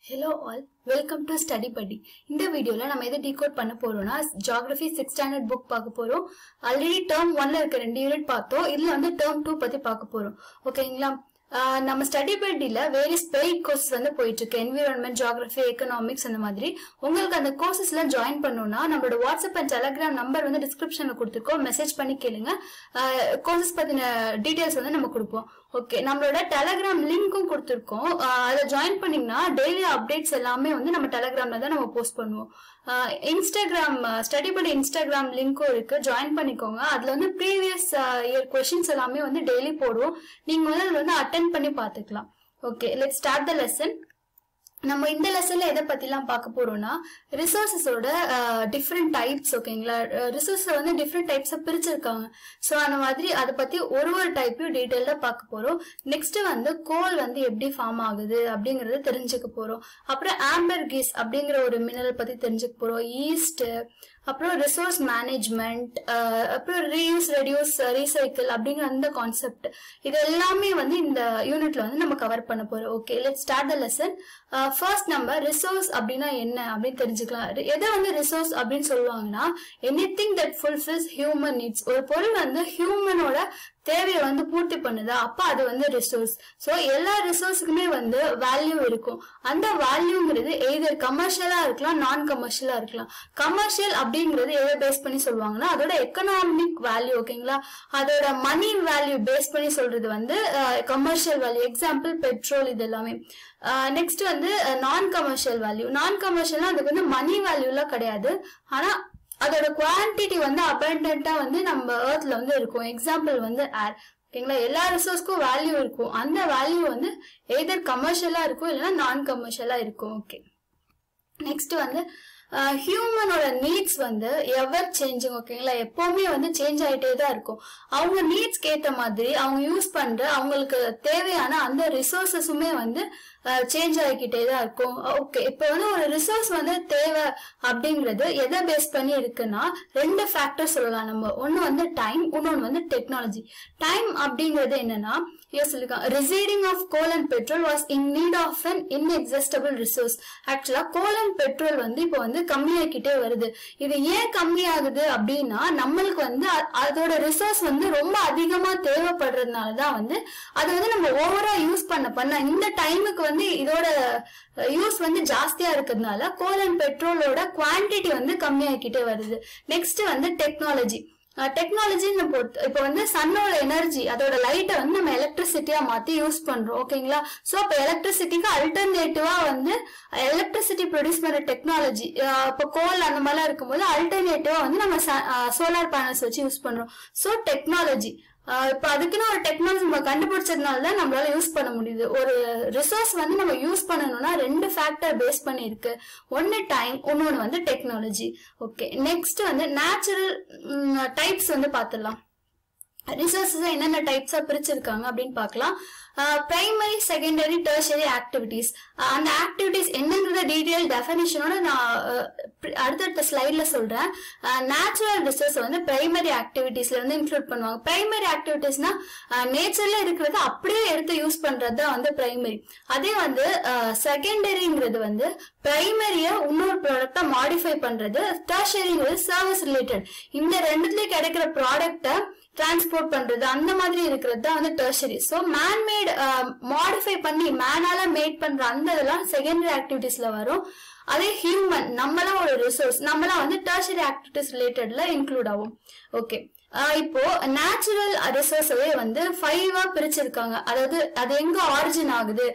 Hello all, welcome to Study Buddy. இந்த வீடியோல நம்ம எதை டீகோட் பண்ண போறோம்னா Geography 6th standard book பார்க்க போறோம். ஆல்ரெடி டர்ம் 1ல இருக்க 2 யூனிட் பார்த்தோம். இதுல வந்து டர்ம் 2 பத்தி பார்க்க போறோம். ஓகேங்களா? நம்ம ஸ்டடி பட்டில வேரியஸ் பெய்ட் கோர்சஸ் வந்து போயிட்டு இருக்கு. என்விரான்மெண்ட், ஜியோகிராஃபி, எக்கனாமிக்ஸ் அந்த மாதிரி. உங்களுக்கு அந்த கோர்சஸ்ல ஜாயின் பண்ணனும்னா நம்மளோட வாட்ஸ்அப் அண்ட் டெலிகிராம் நம்பர் வந்து டிஸ்கிரிப்ஷன்ல கொடுத்திருக்கோம். மெசேஜ் பண்ணி கேளுங்க. கோர்சஸ் பத்தின டீடைல்ஸ் வந்து நம்ம கொடுப்போம். ஓகே, நம்மளோட டெலிகிராம் லிங்க்கும் கொடுத்திருக்கோம். அதை ஜாயின் பண்ணீங்கன்னா டெய்லி அப்டேட்ஸ் எல்லாமே வந்து நம்ம டெலிகிராம்ல தான் நம்ம போஸ்ட் பண்ணுவோம். இன்ஸ்டாகிராம் ஸ்டடி படி இன்ஸ்டாகிராம் லிங்க்கும் இருக்கு, ஜாயின் பண்ணிக்கோங்க. அதுல வந்து ப்ரீவியஸ் இயர் கொஸ்டின்ஸ் எல்லாமே வந்து டெய்லி போடுவோம். நீங்க வந்து அதுல வந்து அட்டென்ட் பண்ணி பாத்துக்கலாம். Okay, let's start the lesson. நம்ம இந்த லெசன்ல எதை பத்திலாம் பார்க்க போறோம்னா ரிசோர்சஸோட டிஃப்ரெண்ட் டைப்ஸ். ஓகேங்களா? ரிசோர்ஸ் வந்து டிஃப்ரெண்ட் டைப்ஸா பிரிச்சிருக்காங்க. சோ அந்த மாதிரி அதை பத்தி ஒரு டைப்பையும் டீடைல்டா பார்க்க போறோம். நெக்ஸ்ட் வந்து கோல் வந்து எப்படி ஃபார்ம் ஆகுது அப்படிங்கறத தெரிஞ்சுக்க போறோம். அப்புறம் ஆம்பர்கீஸ் அப்படிங்கிற ஒரு மினரல் பத்தி தெரிஞ்சுக்க போறோம். ஈஸ்ட், அப்புறம் ரிசோர்ஸ் மேனேஜ்மெண்ட், அப்புறம் ரீயூஸ், ரெடியூஸ், ரீசைக்கிள் அப்படிங்கிற அந்த கான்செப்ட், இது எல்லாமே வந்து இந்த யூனிட்ல வந்து நம்ம கவர் பண்ண போறோம். Okay, let's start the lesson. First நம்ம ரிசோர்ஸ் அப்படின்னா என்ன அப்படின்னு தெரிஞ்சுக்கலாம். எதை வந்து ரிசோர்ஸ் அப்படின்னு சொல்லுவாங்கன்னா anything that fulfils human needs. ஒரு பொருள் வந்து ஹியூமனோட தேவையை வந்து பூர்த்தி பண்ணுதா, அப்ப அது வந்து ரிசோர்ஸ். சோ எல்லா ரிசோர்ஸுக்குமே வந்து வேல்யூ இருக்கும். அந்த வேல்யூங்கிறது எய்தர் கமர்ஷியலா இருக்கலாம், நான் கமர்ஷியலா இருக்கலாம். கமர்ஷியல் அப்படிங்கறது எதை பேஸ் பண்ணி சொல்லுவாங்கன்னா அதோட எக்கனாமிக் வேல்யூ. ஓகேங்களா? அதோட மணி வேல்யூ பேஸ் பண்ணி சொல்றது வந்து கமர்ஷியல் வேல்யூ. எக்ஸாம்பிள் பெட்ரோல், இது எல்லாமே. நெக்ஸ்ட் வந்து நான் கமர்ஷியல் வேல்யூ. நான் கமர்ஷியல்னா அதுக்கு வந்து மணி வேல்யூலாம் கிடையாது, ஆனா அதோட குவான்டிட்டி வந்து அபண்டன்ட்டா வந்து நம்ம எர்த்ல வந்து இருக்கும். எக்ஸாம்பிள் வந்து ஏர். ஓகேங்களா? எல்லா ரிசோர்ஸ்க்கும் வேல்யூ இருக்கும். அந்த வேல்யூ வந்து எய்தர் கமர்ஷியலா இருக்கும் இல்லைன்னா நான் கமர்ஷியலா இருக்கும். ஓகே, நெக்ஸ்ட் வந்து ஹியூமனோட நீட்ஸ் வந்து எவர் சேஞ்சிங். ஓகேங்களா? எப்பவுமே வந்து சேஞ்ச் ஆயிட்டே தான் இருக்கும். அவங்க நீட்ஸ்க்கு ஏத்த மாதிரி அவங்க யூஸ் பண்ற அவங்களுக்கு தேவையான அந்த ரிசோர்சஸுமே வந்து சேஞ்ச் ஆகிக்கிட்டே தான் இருக்கும். ஓகே, இப்ப வந்து ஒரு ரிசோர்ஸ் வந்து தேவை அப்படிங்கறது எதை பேஸ் பண்ணி இருக்குன்னா ரெண்டு ஃபேக்டர் சொல்லலாம் நம்ம. ஒன்னு வந்து டைம், இன்னொன்னு வந்து டெக்னாலஜி. டைம் அப்படிங்கறது என்னன்னா receiving of coal and petrol was in need of an inexhaustible resource. ஆக்சுவலா கோல் அண்ட் பெட்ரோல் வந்து இப்ப வந்து கம்மியாக்கிட்டே வருது. இது ஏன் கம்மி ஆகுது அப்படின்னா நம்மளுக்கு வந்து அதோட ரிசோர்ஸ் வந்து ரொம்ப அதிகமா தேவைப்படுறதுனாலதான் வந்து அது வந்து நம்ம ஓவரா யூஸ் பண்ண இந்த டைமுக்கு வந்து இதோட யூஸ் வந்து ஜாஸ்தியா இருக்கிறதுனால கோல் அண்ட் பெட்ரோலோட குவான்டிட்டி வந்து கம்மியாக்கிட்டே வருது. நெக்ஸ்ட் வந்து டெக்னாலஜி. டெக்னாலஜின்னு பொறுத்து இப்ப வந்து சன்னோட எனர்ஜி, அதோட லைட்டை வந்து நம்ம எலக்ட்ரிசிட்டியா மாத்தி யூஸ் பண்றோம். ஓகேங்களா? சோ அப்ப எலக்ட்ரிசிட்டிக்கு அல்டர்னேட்டிவா வந்து எலக்ட்ரிசிட்டி ப்ரொடியூஸ் பண்ற டெக்னாலஜி, இப்ப கோல் அந்த மாதிரிலாம் இருக்கும்போது அல்டர்னேட்டிவா வந்து நம்ம சோலார் பேனல்ஸ் வச்சு யூஸ் பண்றோம். So technology. இப்ப அதுக்குன்னு ஒரு டெக்னாலஜி நம்ம கண்டுபிடிச்சதுனாலதான் நம்மளால யூஸ் பண்ண முடியுது. ஒரு ரிசோர்ஸ் வந்து நம்ம யூஸ் பண்ணணும்னா ரெண்டு ஃபேக்டர் பேஸ் பண்ணி இருக்கு. ஒன்னு டைம், இன்னொன்னு வந்து டெக்னாலஜி. ஓகே, நெக்ஸ்ட் வந்து நேச்சுரல் டைப்ஸ் வந்து பாத்துடலாம். ரிசோர்ஸஸ் என்னென்ன டைப்ஸா பிரிச்சிருக்காங்க அப்படின்னு பாக்கலாம். Primary, secondary, tertiary activities. அந்த ஆக்டிவிட்டிஸ் என்னங்கிற டீடைல் டெஃபினிஷனோட நான் அடுத்தடுத்த ஸ்லைட்ல சொல்றேன். நேச்சுரல் ரிசோர்ஸ் வந்து பிரைமரி ஆக்டிவிட்டிஸ்ல வந்து இன்க்ளூட் பண்ணுவாங்க. பிரைமரி ஆக்டிவிட்டிஸ்னா நேச்சர்ல இருக்கிறது அப்படியே எடுத்து யூஸ் பண்றது தான் வந்து பிரைமரி. அதே வந்து செகண்டரிங்கிறது வந்து பிரைமரிய இன்னொரு ப்ராடக்டா மாடிஃபை பண்றது. டெர்ஷரிங்கிறது சர்வீஸ் ரிலேட்டட். இந்த ரெண்டுலயும் கிடைக்கிற ப்ராடக்ட டிரான்ஸ்போர்ட் பண்றது, அந்த மாதிரி இருக்கிறது தான் வந்து டெர்ஷரி. சோ மேன்மேட் மாடிஃபை பண்ணி மேனால மேட் பண்ற அந்த இதெல்லாம் செகண்டரி ஆக்டிவிட்டிஸ்ல வரும். அதே ஹியூமன், நம்மளாம் ஒரு ரிசோர்ஸ், நம்மளாம் வந்து டெர்ஷரி ஆக்டிவிட்டிஸ் ரிலேட்டட்ல இன்க்ளூட் ஆகும். ஓகே, இப்போ நேச்சுரல் ரிசோர்ஸவே வந்து 5ஆ பிரிச்சிருக்காங்க. அதாவது அது எங்க ஆரிஜின் ஆகுது,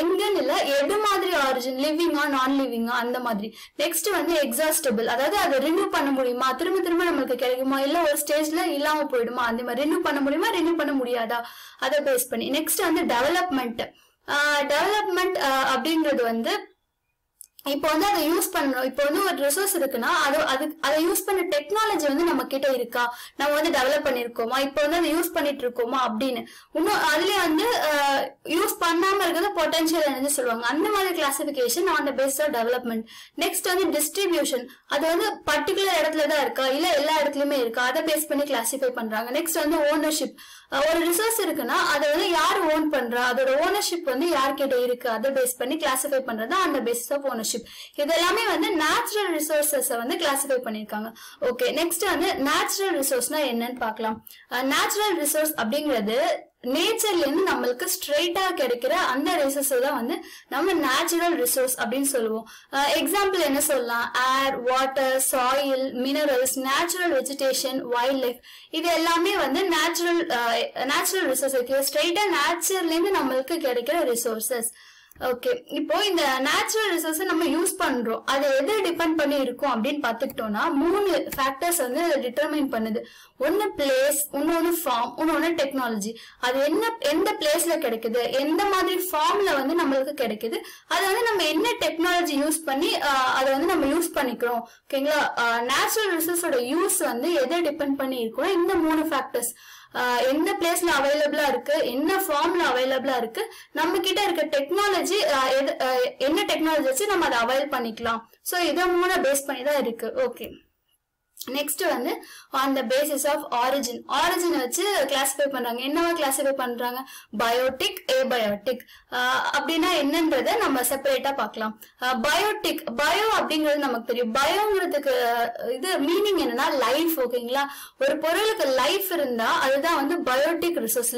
எங்கன்னு இல்ல எது மாதிரி ஆரிஜின், லிவிங்கா நான் லிவிங்கா அந்த மாதிரி. நெக்ஸ்ட் வந்து எக்ஸாஸ்டபிள், அதாவது அதை ரினியூ பண்ண முடியுமா, திரும்ப திரும்ப நம்மளுக்கு கிடைக்குமா, இல்ல ஒரு ஸ்டேஜ்ல இல்லாம போயிடுமா, அந்த மாதிரி ரினியூ பண்ண முடியுமா, ரினியூ பண்ண முடியாதா, அதை பேஸ் பண்ணி. நெக்ஸ்ட் வந்து டெவலப்மெண்ட். டெவலப்மெண்ட் அப்படிங்கிறது வந்து இப்போ வந்து அதை யூஸ் பண்றோம். இப்போ வந்து ஒரு ரிசோர்ஸ் இருக்குன்னா அதை யூஸ் பண்ண டெக்னாலஜி வந்து நம்ம கிட்ட இருக்கா, நம்ம வந்து டெவலப் பண்ணிருக்கோமா, இப்போ வந்து அதை யூஸ் பண்ணிட்டு இருக்கோமா அப்படின்னு. இன்னும் அதுலயே வந்து யூஸ் பண்ணாம இருக்கிறது பொட்டன்ஷியல் எனர்ஜி சொல்லுவாங்க. அந்த மாதிரி classification on the base of development. Next வந்து டிஸ்ட்ரிபியூஷன். அது வந்து பர்டிகுலர் இடத்துல தான் இருக்கா இல்ல எல்லா இடத்துலயுமே இருக்கா, அதை பேஸ் பண்ணி கிளாசிஃபை பண்றாங்க. நெக்ஸ்ட் வந்து ஓனர்ஷிப். ஒரு ரிசோர்ஸ் இருக்குன்னா அதை வந்து யார் ஓன் பண்றா, அதோட ஓனர்ஷிப் வந்து யார்கிட்ட இருக்கு, அதை பேஸ் பண்ணி கிளாசிஃபை பண்றது அந்த பேசிஸ் ஆஃப் ஓனர்ஷிப். இதெல்லாமே வந்து நேச்சுரல் ரிசோர்சஸ் வந்து கிளாசிஃபை பண்ணிருக்காங்க. ஓகே, நெக்ஸ்ட் வந்து நேச்சுரல் ரிசோர்ஸ்னா என்னன்னு பார்க்கலாம். நேச்சுரல் ரிசோர்ஸ் அப்படிங்கிறது நேச்சர்ல இருந்து நம்மளுக்கு ஸ்ட்ரெயிட்டா கிடைக்கிற அந்த ரிசோர்ஸ் தான் வந்து நம்ம நேச்சுரல் ரிசோர்ஸ் அப்படின்னு சொல்லுவோம். எக்ஸாம்பிள் என்ன சொல்லலாம், air, water, soil, minerals, natural vegetation, wild life, இது எல்லாமே வந்து நேச்சுரல் ரிசோர்ஸ், ஸ்ட்ரெயிட்டா நேச்சர்ல இருந்து நம்மளுக்கு கிடைக்கிற ரிசோர்சஸ். ஓகே, இப்போ இந்த நேச்சுரல் ரிசோர்ஸ் நம்ம யூஸ் பண்றோம், அது எது டிபெண்ட் பண்ணி இருக்கும் அப்படின்னு பாத்துக்கிட்டோம்னா 3 ஃபேக்டர்ஸ் வந்து டிட்டர்மைன் பண்ணுது. ஒன்னு பிளேஸ், இன்னொன்னு ஃபார்ம், இன்னொன்னு டெக்னாலஜி. அது எந்த பிளேஸ்ல கிடைக்குது, எந்த மாதிரி ஃபார்ம்ல வந்து நம்மளுக்கு கிடைக்குது, அது வந்து நம்ம என்ன டெக்னாலஜி யூஸ் பண்ணி அதை வந்து நம்ம யூஸ் பண்ணிக்கிறோம். ஓகேங்களா, நேச்சுரல் ரிசோர்ஸோட யூஸ் வந்து எதை டிபெண்ட் பண்ணி இருக்கும்னா இந்த 3 ஃபேக்டர்ஸ். எந்த பிளேஸ்ல அவைலபிளா இருக்கு, என்ன ஃபார்ம்ல அவைலபிளா இருக்கு, நம்ம கிட்ட இருக்க டெக்னாலஜி என்ன டெக்னாலஜி வச்சு நம்ம அதை அவைல் பண்ணிக்கலாம். சோ இதை 3 பேஸ் பண்ணி தான் இருக்கு. ஓகே, நெக்ஸ்ட் வந்து on the basis of origin. Origin வச்சு கிளாசிஃபை பண்றாங்க. என்னவா கிளாசிஃபை பண்றாங்க, பயோட்டிக், ஏபயோட்டிக் அப்படின்னா என்னன்றத நம்ம செப்பரேட்டா பார்க்கலாம். பயோட்டிக், பயோ அப்படிங்கிறது நமக்கு தெரியும். பயோங்கிறதுக்கு இது மீனிங் என்னன்னா லைஃப். ஓகேங்களா, ஒரு பொருளுக்கு லைஃப் இருந்தா அதுதான் வந்து பயோட்டிக் ரிசோர்ஸ்.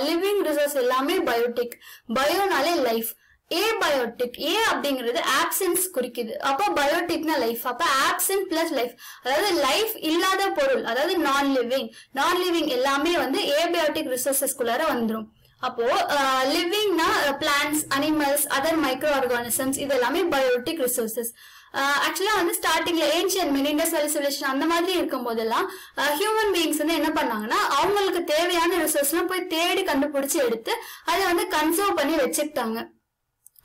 லிவிங் ரிசோர்ஸ் எல்லாமே பயோட்டிக். பயோனாலே லைஃப். ஏபயோட்டிக், ஏ அப்படிங்கிறது ஆப்சன்ஸ் குறிக்குது. அப்போ பயோட்டிக்னா லைஃப். அப்ப ஆப்சன்ட் பிளஸ் லைஃப், அதாவது லைஃப் இல்லாத பொருள், அதாவது நான் லிவிங் எல்லாமே வந்து ஏபயோட்டிக் ரிசோர்சஸ்குள்ளார வந்துடும். அப்போ லிவிங்னா plants, animals, other microorganisms, இது எல்லாமே பயோட்டிக் ரிசோர்சஸ். ஆக்சுவலா வந்து ஸ்டார்டிங்ல ஏன்ஷியன்ட் இண்டஸ் வேலி சிவிலைசேஷன் அந்த மாதிரி இருக்கும் போதெல்லாம் ஹியூமன் பீயிங்ஸ் வந்து என்ன பண்ணாங்கன்னா அவங்களுக்கு தேவையான ரிசோர்ஸ் எல்லாம் போய் தேடி கண்டுபிடிச்சு எடுத்து அதை வந்து கன்சர்வ் பண்ணி வச்சுக்கிட்டாங்க.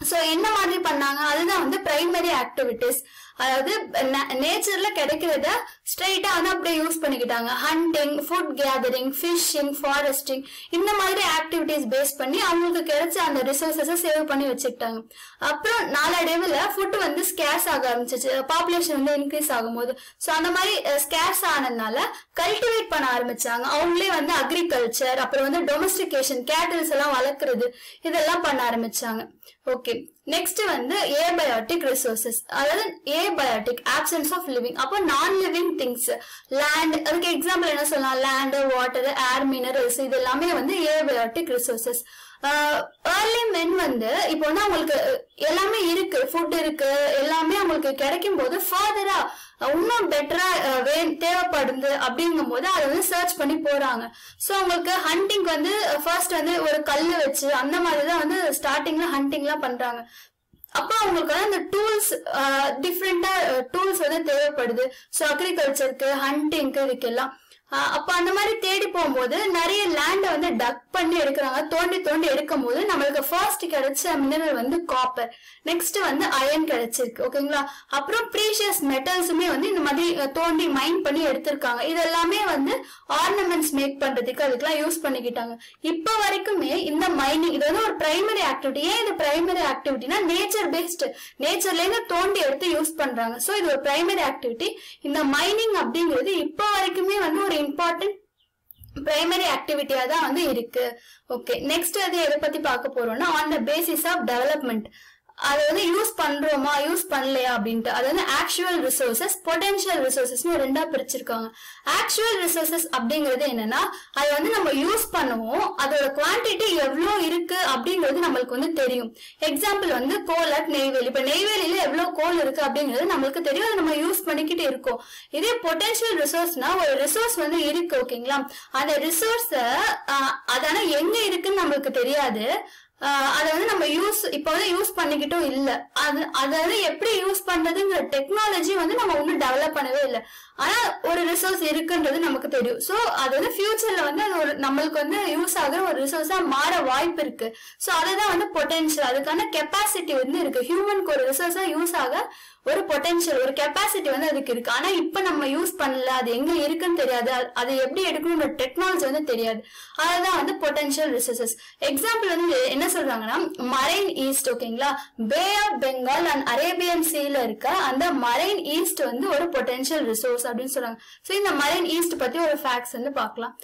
சோ என்ன மாதிரி பண்ணாங்க, அதுதான் வந்து பிரைமரி ஆக்டிவிட்டிஸ். அதாவது நேச்சர்ல கிடைக்கிறத ஸ்ட்ரெயிட்டா வந்து அப்படியே யூஸ் பண்ணிக்கிட்டாங்க. ஹண்டிங், ஃபுட் கேதரிங், ஃபிஷிங், ஃபாரஸ்டிங், இந்த மாதிரி ஆக்டிவிட்டிஸ் பேஸ் பண்ணி அவங்களுக்கு கிடைச்ச அந்த ரிசோர்சஸை சேவ் பண்ணி வச்சுக்கிட்டாங்க. அப்புறம் நாளடைவுல ஃபுட் வந்து ஸ்கேர்ஸ் ஆக ஆரம்பிச்சிச்சு, பாப்புலேஷன் வந்து இன்க்ரீஸ் ஆகும்போது. சோ அந்த மாதிரி ஸ்கேர்ஸ் ஆனதுனால கல்டிவேட் பண்ண ஆரம்பிச்சாங்க. அவங்களே வந்து அக்ரிகல்ச்சர், அப்புறம் வந்து டொமஸ்டிகேஷன், கேட்டில்ஸ் எல்லாம் வளர்க்கறது, இதெல்லாம் பண்ண ஆரம்பிச்சாங்க. ஓகே, நெக்ஸ்ட் வந்து ஏபயோட்டிக் ரிசோர்சஸ், அதாவது ஏபயோட்டிக் ஆப்சன்ஸ் ஆஃப் லிவிங். அப்போ நான் லிவிங் திங்ஸ், லேண்ட், அதுக்கு எக்ஸாம்பிள் என்ன சொல்லலாம், லேண்ட், வாட்டர், ஏர், மினரல்ஸ், இது எல்லாமே வந்து ஏபயோட்டிக் ரிசோர்சஸ். ஏர்லி மென் வந்து இப்போ வந்து அவங்களுக்கு எல்லாமே இருக்கு, ஃபுட் இருக்கு, எல்லாமே அவங்களுக்கு கிடைக்கும் போது ஃபர்தரா இன்னும் பெட்டரா தேவைப்படுது அப்படிங்கும் போது அதை வந்து சர்ச் பண்ணி போறாங்க. சோ அவங்களுக்கு ஹண்டிங் வந்து ஃபர்ஸ்ட் வந்து ஒரு கல்லு வச்சு அந்த மாதிரிதான் வந்து ஸ்டார்டிங்ல ஹண்டிங் எல்லாம் பண்றாங்க. அப்ப அவங்களுக்கு வந்து அந்த டூல்ஸ், டிஃப்ரெண்டா டூல்ஸ் வந்து தேவைப்படுது. சோ அக்ரிகல்ச்சருக்கு, ஹண்டிங்க்கு, இதுக்கெல்லாம். அப்ப அந்த மாதிரி தேடி போகும்போது நிறைய லேண்ட வந்து டக் பண்ணி எடுக்கிறாங்க. தோண்டி எடுக்கும் போது நம்மளுக்கு ஃபர்ஸ்ட் கிடைச்ச மினரல் வந்து காப்பர், நெக்ஸ்ட் வந்து அயன் கிடைச்சிருக்கு. ஓகேங்களா, அப்புறம் ப்ரீஷியஸ் மெட்டல்ஸுமே வந்து இந்த மாதிரி தோண்டி மைன் பண்ணி எடுத்திருக்காங்க. இதெல்லாமே வந்து ஆர்னமெண்ட்ஸ் மேக் பண்றதுக்கு அதுக்கெல்லாம் யூஸ் பண்ணிக்கிட்டாங்க. இப்ப வரைக்குமே இந்த மைனிங் இது வந்து ஒரு பிரைமரி ஆக்டிவிட்டி. ஏன் இது பிரைமரி ஆக்டிவிட்டினா நேச்சர் பேஸ்ட், நேச்சர்ல இருந்து தோண்டி எடுத்து யூஸ் பண்றாங்க. சோ இது ஒரு பிரைமரி ஆக்டிவிட்டி. இந்த மைனிங் அப்படிங்கிறது இப்ப வரைக்குமே வந்து ஒரு இம்பார்ட்டன்ட் பிரைமரி ஆக்டிவிட்டியா தான் வந்து இருக்கு. ஓகே, நெக்ஸ்ட் அது எதை பத்தி பார்க்க போறோம்னா on the basis of development. அதை வந்து யூஸ் பண்றோமா யூஸ் பண்ணலையா அப்படின்ட்டு. அது வந்து ஆக்சுவல் ரிசோர்சஸ், பொட்டன்ஷியல் ரிசோர்சஸ்னு ரெண்டா பிரிச்சிருக்காங்க. ஆக்சுவல் ரிசோர்சஸ் அப்படிங்கிறது என்னன்னா அதை வந்து நம்ம யூஸ் பண்ணுவோம், அதோட குவான்டிட்டி எவ்வளவு இருக்கு அப்படிங்கிறது நம்மளுக்கு வந்து தெரியும். எக்ஸாம்பிள் வந்து கோல் அட் நெய்வேலி. இப்ப நெய்வேலியில எவ்வளவு கோல் இருக்கு அப்படிங்கிறது நம்மளுக்கு தெரியும், அதை நம்ம யூஸ் பண்ணிக்கிட்டு இருக்கோம். இதே பொட்டன்ஷியல் ரிசோர்ஸ்னா ஒரு ரிசோர்ஸ் வந்து இருக்கு. ஓகேங்களா, அந்த ரிசோர்ஸ அதான எங்க இருக்குன்னு நம்மளுக்கு தெரியாது. அதை வந்து நம்ம இப்ப வந்து யூஸ் பண்ணிக்கிட்டும் இல்ல. அதாவது எப்படி யூஸ் பண்றதுங்கிற டெக்னாலஜி வந்து நம்ம ஒன்னும் டெவலப் பண்ணவே இல்லை. ஆனா ஒரு ரிசோர்ஸ் இருக்குன்றது நமக்கு தெரியும். சோ அது வந்து ஃபியூச்சர்ல வந்து அது ஒரு நம்மளுக்கு வந்து யூஸ் ஆகுற ஒரு ரிசோர்ஸா மாற வாய்ப்பு இருக்கு. சோ அதுதான் வந்து பொட்டன்ஷியல், அதுக்கான கெப்பாசிட்டி வந்து இருக்கு. ஹியூமனுக்கு ஒரு ரிசோர்ஸா யூஸ் ஆக ஒரு பொட்டன்ஷியல் ஒரு கெப்பாசிட்டி வந்து அதுக்கு இருக்கு. ஆனா இப்ப நம்ம யூஸ் பண்ணல, அது எங்க இருக்குன்னு தெரியாது, அதை எப்படி எடுக்கணும்ன்ற டெக்னாலஜி வந்து தெரியாது. அதுதான் வந்து பொட்டன்ஷியல் ரிசோர்சஸ். எக்ஸாம்பிள் வந்து என்ன சொல்றாங்கன்னா மரைன் ஈஸ்ட். ஓகேங்களா, bay of Bengal and Arabian சீல இருக்க அந்த மரைன் ஈஸ்ட் வந்து ஒரு பொட்டன்ஷியல் ரிசோர்ஸ் அப்படின்னு சொல்றாங்க. சோ இந்த மரைன் ஈஸ்ட் பத்தி ஒரு ஃபேக்ட்ஸ் வந்து பார்க்கலாம்.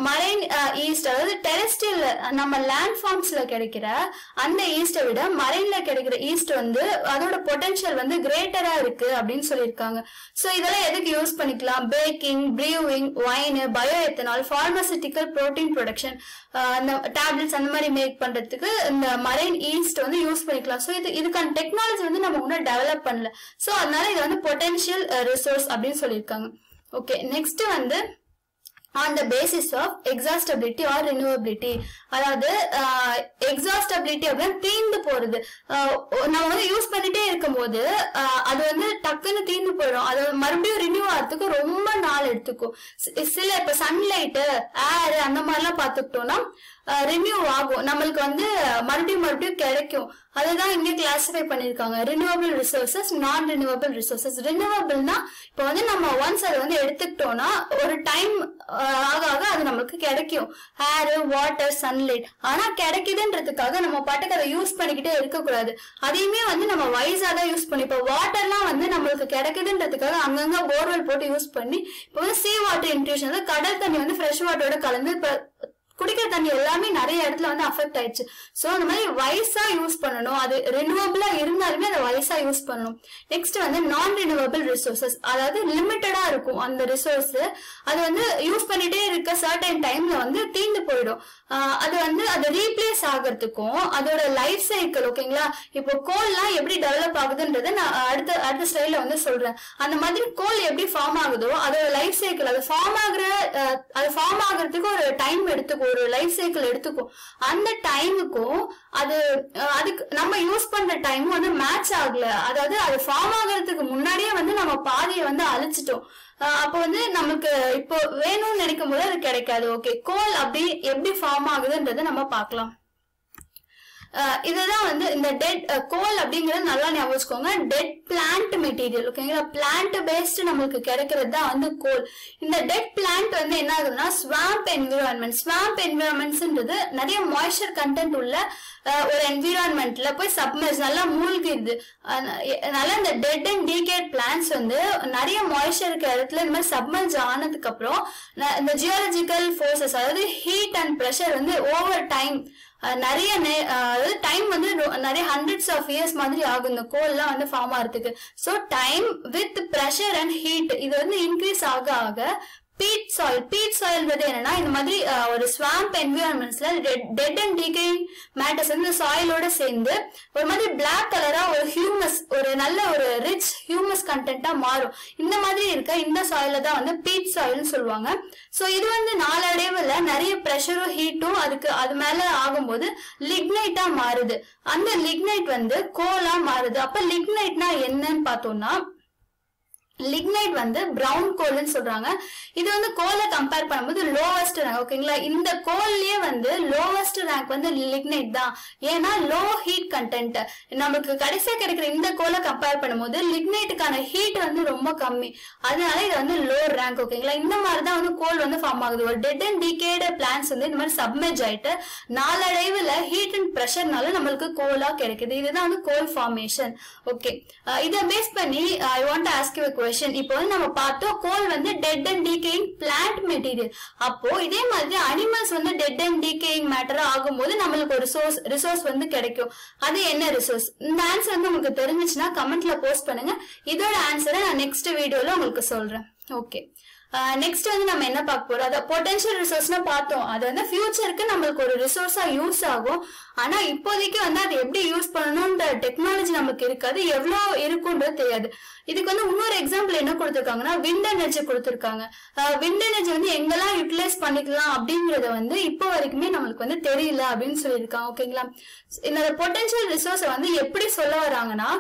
மரைன் ஈஸ்ட் அதாவது டெரெஸ்ட்ரியல் நம்ம லேண்ட் ஃபார்ம்ஸ்ல கிடைக்கிற அந்த ஈஸ்ட்டை விட மரைன்ல கிடைக்கிற ஈஸ்ட் வந்து அதோட பொட்டன்ஷியல் வந்து கிரேட்டரா இருக்கு அப்படின்னு சொல்லியிருக்காங்க. சோ இதெல்லாம் எதுக்கு யூஸ் பண்ணிக்கலாம்? Baking, brewing, wine, bio ethanol, pharmaceutical, protein production, அந்த டேப்லெட்ஸ் அந்த மாதிரி மேக் பண்றதுக்கு இந்த மரைன் ஈஸ்ட் வந்து யூஸ் பண்ணிக்கலாம். சோ இதுக்கான டெக்னாலஜி வந்து நம்ம இன்னும் டெவலப் பண்ணல. சோ அதனால இது வந்து பொட்டன்ஷியல் ரிசோர்ஸ் அப்படின்னு சொல்லியிருக்காங்க. ஓகே, நெக்ஸ்ட் வந்து on the basis of exhaustibility or renewability. அதாவது exhaustibility அப்படின்னா தீர்ந்து போறது. நம்ம வந்து யூஸ் பண்ணிட்டே இருக்கும் போது அது வந்து டக்குன்னு தீர்ந்து போயிடும். அது மறுபடியும் ரினியூ ஆகிறதுக்கு ரொம்ப நாள் எடுத்துக்கும். சில இப்ப சன்லைட், ஏர் அந்த மாதிரிலாம் பார்த்துக்கிட்டோம்னா ரினியூ ஆகும், நம்மளுக்கு வந்து மறுபடியும் கிடைக்கும். அதுதான் இங்க கிளாசிஃபை பண்ணிருக்காங்க. Renewable resources, non renewable resources. ரினியூவபிள்னா இப்ப வந்து நம்ம ஒன்ஸ் அதை வந்து எடுத்துக்கிட்டோம்னா ஒரு டைம் ஆக ஆக அது நமக்கு கிடைக்கும், ஏர், வாட்டர், சன்லைட். ஆனா கிடைக்குதுன்றதுக்காக நம்ம பாட்டுக்கு அதை யூஸ் பண்ணிக்கிட்டே இருக்கக்கூடாது. அதையுமே வந்து நம்ம வைஸா தான் யூஸ் பண்ணி, இப்ப வாட்டர்லாம் வந்து நம்மளுக்கு கிடைக்குதுன்றதுக்காக அங்கங்க போர்வெல் போட்டு யூஸ் பண்ணி, இப்ப வந்து சீ வாட்டர் இன்ட்ரூஷன், கடல் தண்ணி வந்து ஃப்ரெஷ் வாட்டரோட கலந்து இப்ப குடிக்கிற தண்ணி எல்லாமே நிறைய இடத்துல வந்து அஃபெக்ட் ஆயிடுச்சு. சோ அந்த மாதிரி வைஸா யூஸ் பண்ணணும். அது ரினியூவபிளா இருந்தாலுமே அதை வைஸா யூஸ் பண்ணணும். நெக்ஸ்ட் வந்து நான் ரினியூவபிள் ரிசோர்சஸ், அதாவது லிமிட்டடா இருக்கும் அந்த ரிசோர்ஸ். அது வந்து யூஸ் பண்ணிட்டே இருக்க சர்டன் டைம்ல வந்து தீர்ந்து போயிடும். அது வந்து அது ரீப்ளேஸ் ஆகிறதுக்கும் அதோட லைஃப் சைக்கிள். ஓகேங்களா, இப்போ கோல்லாம் எப்படி டெவலப் ஆகுதுன்றத நான் அடுத்த ஸ்லைட்ல வந்து சொல்றேன். அந்த மாதிரி கோல் எப்படி ஃபார்ம் ஆகுதோ அதோட லைஃப் சைக்கிள், அது ஃபார்ம் ஆகுறதுக்கு ஒரு டைம் எடுத்துக்கும், ஒரு லைஃப் சைக்கிள் எடுத்துக்கும். அந்த டைமுக்கும் அதுக்கு நம்ம யூஸ் பண்ற டைமும் வந்து மேட்ச் ஆகல. அதாவது அது ஃபார்ம் ஆகுறதுக்கு முன்னாடியே வந்து நம்ம பாதியை வந்து அழிச்சிட்டோம். அப்ப வந்து நமக்கு இப்போ வேணும்னு நினைக்கும் போது அது கிடைக்காது. ஓகே, கோல் அப்படி எப்படி ஃபார்ம் ஆகுதுன்றத நம்ம பார்க்கலாம். இதுதான் வந்து இந்த டெட் கோல் அப்படிங்கறது நல்லா ஞாபகம் வச்சுக்கோங்க. Dead plant material. ஓகேங்களா, பிளான்ட் பேஸ்ட் நம்மளுக்கு கிடைக்கிறது தான் வந்து கோல். இந்த டெட் பிளான்ட் வந்து என்ன ஆகுதுன்னா ஸ்வாம்ப் என்விரான்மெண்ட். ஸ்வாம்ப் என்விரான்மெண்ட்ஸ்ன்றது நிறைய மாய்ஸ்சர் கண்டென்ட் உள்ள ஒரு என்விரான்மெண்ட்ல போய் சப்மர்ஜ் நல்லா மூழ்கிடுது. அதனால இந்த டெட் அண்ட் டீகேட் பிளான்ட்ஸ் வந்து நிறைய மாய்ஸ்சர் இருக்கிற இடத்துல இந்த மாதிரி சப்மர்ஜ் ஆனதுக்கு அப்புறம் இந்த ஜியாலஜிக்கல் ஃபோர்ஸஸ், அதாவது ஹீட் அண்ட் ப்ரெஷர் வந்து ஓவர் டைம் நிறைய டைம் வந்து நிறைய ஹண்ட்ரட்ஸ் ஆஃப் இயர்ஸ் மாதிரி ஆகும் இந்த கோல் எல்லாம் வந்து ஃபார்ம் ஆகிறதுக்கு. So time with pressure and heat இது வந்து இன்க்ரீஸ் ஆக ஆக பீட் சாயில்ன்றது என்னன்னா இந்த மாதிரி ஒரு ஸ்வாம்ப் என்விரான்மெண்ட்ஸ்ல டெட் அண்ட் டீகேயிங் மேட்டர்ஸ் வந்து சாயிலோட சேர்ந்து ஒரு மாதிரி பிளாக் கலரா ஒரு ஹியூமஸ், ஒரு நல்ல ஒரு ரிச் ஹியூமஸ் கண்டென்ட்டா மாறும். இந்த மாதிரி இருக்க இந்த சாயில தான் வந்து பீட் சாயில்னு சொல்லுவாங்க. சோ இது வந்து நாளடைவுல நிறைய ப்ரெஷரும் ஹீட்டும் அது மேல ஆகும்போது லிக்னைட்டா மாறுது. அந்த லிக்னைட் வந்து கோலா மாறுது. அப்ப லிக்னைட்னா என்னன்னு பார்த்தோம்னா லிக்னைட் வந்து பிரவுன் கோல்னு சொல்றாங்க. இது வந்து கோலை கம்பேர் பண்ணும்போது லோவஸ்ட் ரேங்க். ஓகேங்களா, இந்த கோல்லயே வந்து லோவஸ்ட் ரேங்க் வந்து லிக்னைட் தான். ஏன்னா லோ ஹீட் கண்டென்ட். நமக்கு கடைசியா கிடைக்கிற இந்த கோலை கம்பேர் பண்ணும்போது லிக்னைட்டுக்கான ஹீட் வந்து ரொம்ப கம்மி, அதனால இது வந்து லோ ரேங்க். ஓகேங்களா, இந்த மாதிரிதான் வந்து கோல் வந்து ஃபார்ம் ஆகுது. ஒரு டெட் அண்ட் டீகேட் பிளான்ட்ஸ் வந்து இந்த மாதிரி சப்மெர்ஜ் ஆயிட்டு நாளடைவுல ஹீட் அண்ட் ப்ரெஷர்னால நம்மளுக்கு கோலா கிடைக்குது. இதுதான் வந்து கோல் ஃபார்மேஷன். ஓகே, இதை பேஸ் பண்ணி I want to ask you இப்போ வந்து நம்ம பார்த்தோம் கோல் வந்து dead and decaying plant material. அப்போ இதே மாதிரி அனிமல்ஸ் வந்து டெட் அண்ட் டீகேயிங் மேட்டர் ஆகும்போது நம்மளுக்கு ஒரு ரிசோர்ஸ் வந்து கிடைக்கும். அது என்ன ரிசோர்ஸ்? இந்த ஆன்சர் வந்து உங்களுக்கு தெரிஞ்சிச்சுன்னா கமெண்ட்ல போஸ்ட் பண்ணுங்க. இதோட ஆன்சரை நான் நெக்ஸ்ட் வீடியோல உங்களுக்கு சொல்றேன். ஓகே, நெக்ஸ்ட் வந்து நம்ம என்ன பார்க்க போறோம்? அத பொட்டன்ஷியல் ரிசோர்ஸ்னா பார்த்தோம். அது வந்து ஃபியூச்சருக்கு நம்மளுக்கு ஒரு ரிசோர்ஸா யூஸ் ஆகும். ஆனா இப்போதைக்கு வந்து அதை எப்படி யூஸ் பண்ணணும்ன்ற டெக்னாலஜி நமக்கு இருக்காது, எவ்வளவு இருக்குன்றது தெரியாது. இதுக்கு வந்து இன்னொரு எக்ஸாம்பிள் என்ன கொடுத்திருக்காங்கன்னா விண்ட் எனர்ஜி கொடுத்திருக்காங்க. விண்ட் எனர்ஜி வந்து எங்கெல்லாம் யூட்டிலைஸ் பண்ணிக்கலாம் அப்படிங்கறத வந்து இப்போ வரைக்குமே நம்மளுக்கு வந்து தெரியல அப்படின்னு சொல்லியிருக்காங்க. ஓகேங்களா, இந்த பொட்டன்ஷியல் ரிசோர்ஸை வந்து எப்படி சொல்ல வராங்கன்னா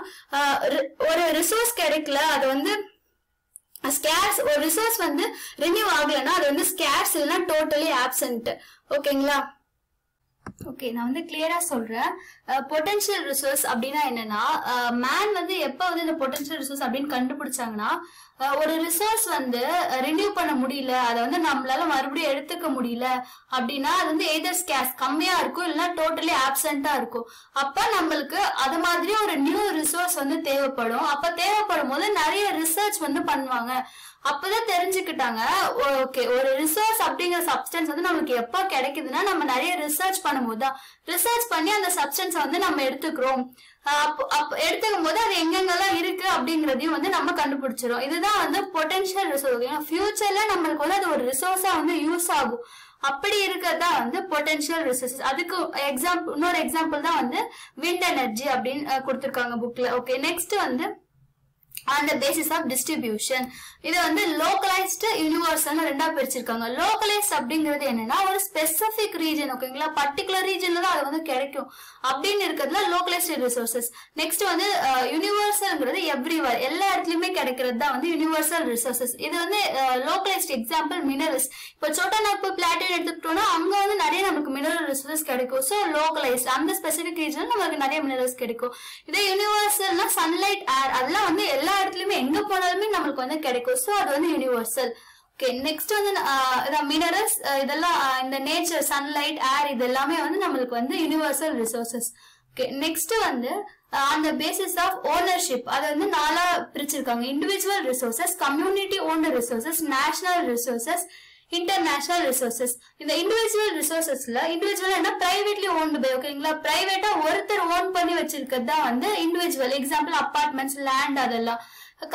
ஒரு ரிசோர்ஸ் கிடைக்கல, அது வந்து ஸ்கேர்ஸ், ஒரு ரிசோர்ஸ் வந்து ரினியூ ஆகலன்னா அது வந்து ஸ்கேர்ஸ் இல்லைன்னா டோட்டலி ஆப்சென்ட். ஓகேங்களா, ஓகே, நான் வந்து கிளியரா சொல்றேன். பொட்டன்ஷியல் ரிசோர்ஸ் அப்படின்னா என்னன்னா, மேன் வந்து எப்ப வந்து இந்த பொட்டன்ஷியல் ரிசோர்ஸ் அப்படின்னு கண்டுபிடிச்சாங்கன்னா, ஒரு ரிசோர்ஸ் வந்து ரினியூ பண்ண முடியல, அதை வந்து நம்மளால மறுபடியும் எடுத்துக்க முடியல அப்படின்னா அது வந்து எய்தர் ஸ்கேர்ஸ் கம்மியா இருக்கும், இல்லைன்னா டோட்டலி ஆப்சென்டா இருக்கும். அப்ப நம்மளுக்கு அது மாதிரி ஒரு நியூ ரிசோர்ஸ் வந்து தேவைப்படும். அப்ப தேவைப்படும் போது நிறைய ரிசர்ச் வந்து பண்ணுவாங்க. அப்பதான் தெரிஞ்சுக்கிட்டாங்க, ஓகே ஒரு ரிசோர்ஸ் அப்படிங்கிற சப்ஸ்டன்ஸ் வந்து நமக்கு எப்ப கிடைக்குதுன்னா நம்ம நிறைய ரிசர்ச் பண்ணும்போது தான். ரிசர்ச் பண்ணி அந்த சப்ஸ்டன்ஸை வந்து நம்ம எடுத்துக்கிறோம். எடுத்துக்கும் போது அது எங்கெங்கெல்லாம் இருக்கு அப்படிங்கறதையும் வந்து நம்ம கண்டுபிடிச்சிடும். இதுதான் வந்து பொட்டன்ஷியல் ரிசோர்ஸ். ஃபியூச்சர்ல நம்மளுக்கு வந்து அது ஒரு ரிசோர்ஸா வந்து யூஸ் ஆகும். அப்படி இருக்கிறதா வந்து பொட்டன்ஷியல் ரிசோர்ஸ். அதுக்கு இன்னொரு எக்ஸாம்பிள் தான் வந்து விண்ட் எனர்ஜி அப்படின்னு கொடுத்திருக்காங்க புக்ல. ஓகே, நெக்ஸ்ட் வந்து on the basis of distribution. இது வந்து localized universal ரெண்டா பிரிச்சிருக்காங்க. localized அப்படிங்கிறது என்னன்னா ஒரு ஸ்பெசிபிக் ரீஜன், ஓகேங்களா, பர்டிகுலர் ரீஜன்ல தான் அது வந்து கிடைக்கும் அப்படின்னு இருக்கிறதுல localized resources. நெக்ஸ்ட் வந்து யூனிவர்சல்ங்கிறது எவ்ரிவேர், எல்லா இடத்துலயுமே கிடைக்கிறது தான் வந்து யூனிவர்சல் ரிசோர்சஸ். இது வந்து localized எக்ஸாம்பிள் மினரல்ஸ். இப்போ சோட்டாநாக்பூர் பிளாட்டூ எடுத்துக்கிட்டோம்னா அங்க வந்து நிறைய நமக்கு மினரல் ரிசோர்சஸ் கிடைக்கும். ஸோ localized அந்த ஸ்பெசிபிக் ரீஜன்ல நமக்கு நிறைய மினரல்ஸ் கிடைக்கும். இதே யூனிவர்சல்னா சன்லைட், ஏர், அதெல்லாம் வந்து எல்லா இடத்துலயுமே எங்க போனாலுமே நம்மளுக்கு வந்து கிடைக்கும். சோ அது வந்து யூனிவர்சல். ஓகே, நெக்ஸ்ட் வந்து மினரல்ஸ் இதெல்லாம் இந்த நேச்சர், சன்லைட், ஏர் இது எல்லாமே வந்து நம்மளுக்கு வந்து யூனிவர்சல் ரிசோர்சஸ். ஓகே, நெக்ஸ்ட் வந்து அந்த பேசிஸ் ஆஃப் ஓனர்ஷிப் அதை வந்து நாலா பிரிச்சிருக்காங்க. Individual resources, community owned resources, national resources, international resources. இந்த இண்டிவிஜுவல் ரிசோர்சஸ்ல இண்டிவிஜுவல் என்ன பிரைவேட்லி ஓன்டு பை, ஓகேங்களா, பிரைவேட்டா ஒருத்தர் ஓன் பண்ணி வச்சிருக்கிறது தான் வந்து இண்டிவிஜுவல். எக்ஸாம்பிள் அபார்ட்மெண்ட்ஸ், லேண்ட் அதெல்லாம்.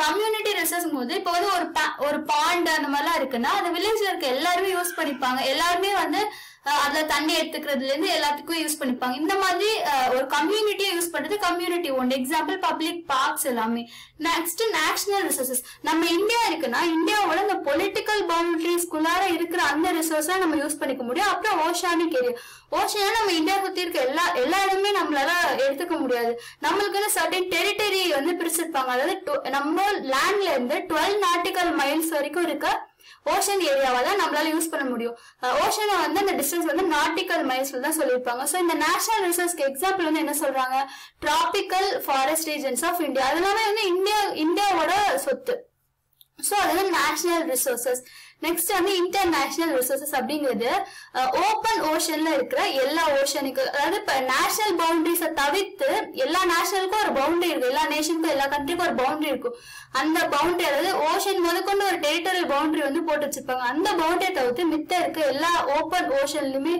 கம்யூனிட்டி ரிசோர்ஸ் போது இப்போ வந்து ஒரு பாண்ட் அந்த மாதிரிலாம் இருக்குன்னா அந்த வில்லேஜ்ல இருக்க எல்லாருமே யூஸ் பண்ணிப்பாங்க. எல்லாருமே வந்து அதுல தண்ணி எடுத்துக்கிறதுல இருந்து எல்லாத்துக்கும் யூஸ் பண்ணிப்பாங்க. இந்த மாதிரி ஒரு கம்யூனிட்டியை யூஸ் பண்றது community own. Example public parks எல்லாமே. Next national resources. நம்ம இந்தியா இருக்குன்னா இந்தியாவோட இந்த பொலிட்டிக்கல் பவுண்டரிஸ்குள்ளார இருக்கிற அந்த ரிசோர்ஸா நம்ம யூஸ் பண்ணிக்க முடியும். அப்புறம் ஓஷானிக் ஏரியா. ஓஷனா நம்ம இந்தியா சுத்தி இருக்க எல்லா இடமே நம்மளால எடுத்துக்க முடியாது. நம்மளுக்குன்னு சர்டன் டெரிட்டரி வந்து பிரிச்சிருப்பாங்க. அதாவது நம்ம லேண்ட்ல இருந்து 12 நாட்டிக்கல் மைல்ஸ் வரைக்கும் இருக்க ஓஷன் ஏரியாவை தான் நம்மளால யூஸ் பண்ண முடியும். ஓஷனை வந்து அந்த டிஸ்டன்ஸ் வந்து நாட்டிக்கல் மைல்ஸ்ல தான் சொல்லியிருப்பாங்க. ஸோ இந்த நேஷனல் ரிசோர்ஸ்க்கு எக்ஸாம்பிள் வந்து என்ன சொல்றாங்க, tropical forest regions of India. அதெல்லாமே வந்து இந்தியாவோட சொத்து. ஸோ அது வந்து நேஷனல் ரிசோர்சஸ். நெக்ஸ்ட் வந்து இன்டர்நேஷனல் ரிசோர்சஸ் அப்படிங்கிறது ஓப்பன் ஓஷன்ல இருக்கிற எல்லா ஓஷனுக்கு, அதாவது இப்ப நேஷனல் பவுண்டரிஸை தவிர்த்து எல்லா நேஷனலுக்கும் ஒரு பவுண்டரி இருக்கு, எல்லா நேஷனுக்கும் எல்லா கண்ட்ரிக்கும் ஒரு பவுண்டரி இருக்கும். அந்த பவுண்டரி, அதாவது ஓஷன் முதற்கொண்டு ஒரு டெரிட்டரியல் பவுண்டரி வந்து போட்டு வச்சிருப்பாங்க. அந்த பவுண்டரியை தவிர்த்து மித்த இருக்க எல்லா ஓப்பன் ஓஷன்லயுமே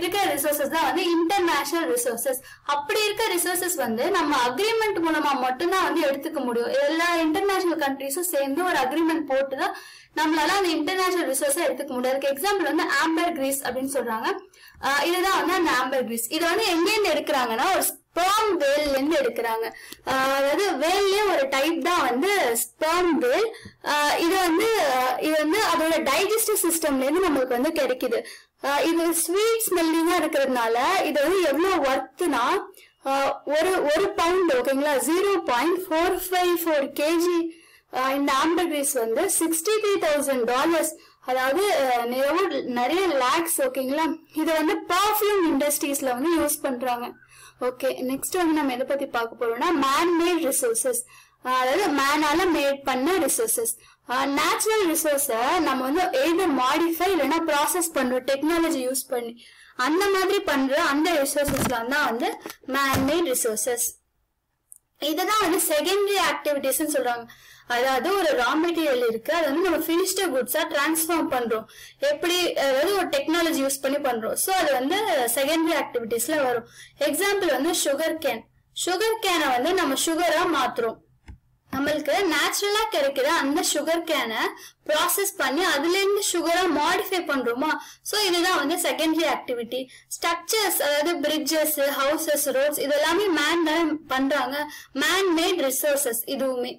இருக்கிற ரிசோர்சஸ் தான் வந்து இன்டர்நேஷனல் ரிசோர்சஸ். அப்படி இருக்க ரிசோர்சஸ் வந்து நம்ம அக்ரிமெண்ட் மூலமா மட்டும்தான் வந்து எடுத்துக்க முடியும். எல்லா இன்டர்நேஷனல் கண்ட்ரிஸும் சேர்ந்து ஒரு அக்ரிமெண்ட் போட்டுதான் நம்மளால அந்த இன்டர்நேஷனல் ரிசோர்ஸை எடுத்துக்க முடியும். அதுக்கு எக்ஸாம்பிள் வந்து ஆம்பர் கிரீஸ் அப்படின்னு சொல்றாங்க. இதுதான் வந்து அந்த ஆம்பர் கிரீஸ். இது வந்து எங்கேருந்து எடுக்கிறாங்கன்னா ஒரு ஸ்பெர்ம் வேல்ல இருந்து எடுக்கிறாங்க. அதாவது வேல்லயே ஒரு டைப் தான் வந்து ஸ்பெர்ம் வேல். இது வந்து அதோட டைஜஸ்டிவ் சிஸ்டம்ல இருந்து நம்மளுக்கு வந்து கிடைக்குது. இது ஸ்வீட் ஸ்மெல்லிங்கா இருக்கிறதுனால இது வந்து எவ்வளவு ஒர்த்துனா ஒரு பவுண்ட், ஓகேங்களா, $0.454 kg. இந்த ஆம்பர் கிரீஸ் வந்து $63,000, அதாவது நிறைய லேக்ஸ், ஓகேங்களா. இதை வந்து பர்ஃபியூம் இண்டஸ்ட்ரீஸ்ல வந்து யூஸ் பண்றாங்க. ஓகே, நெக்ஸ்ட் வந்து நம்ம எதை பத்தி பார்க்க போறோம்னா மேன்-மேட் ரிசோர்சஸ், அதாவது மேனால மேட் பண்ண ரிசோர்சஸ். நேச்சுரல் ரிசோர்ஸ நம்ம வந்து எய்தர் மாடிஃபை இல்லைன்னா ப்ராசஸ் பண்றோம் டெக்னாலஜி யூஸ் பண்ணி. அந்த மாதிரி பண்ற அந்த ரிசோர்சஸ்லாம் தான் வந்து மேன்-மேட் ரிசோர்சஸ். இதுதான் வந்து செகண்டரி ஆக்டிவிட்டிஸ் சொல்றாங்க. அதாவது ஒரு ரா மெட்டீரியல் இருக்கு, அது வந்து நம்ம பினிஷ்டு குட்ஸா டிரான்ஸ்ஃபார்ம் பண்றோம். எப்படி, அதாவது ஒரு டெக்னாலஜி யூஸ் பண்ணி பண்றோம். ஸோ அது வந்து செகண்டரி ஆக்டிவிட்டிஸ்ல வரும். எக்ஸாம்பிள் வந்து சுகர் கேனை வந்து நம்ம சுகரா மாத்துறோம். நம்மளுக்கு நேச்சுரலா கிடைக்கிற அந்த சுகர் கேனை ப்ராசஸ் பண்ணி அதுல இருந்து சுகரா மாடிஃபை பண்றோமா. சோ இதுதான் வந்து செகண்டரி ஆக்டிவிட்டி. ஸ்ட்ரக்சர்ஸ், அதாவது பிரிட்ஜஸ், ஹவுசஸ், ரோட்ஸ், இது எல்லாமே மேன் தான் பண்றாங்க. மேன் மேட் ரிசோர்சஸ் இதுவுமே.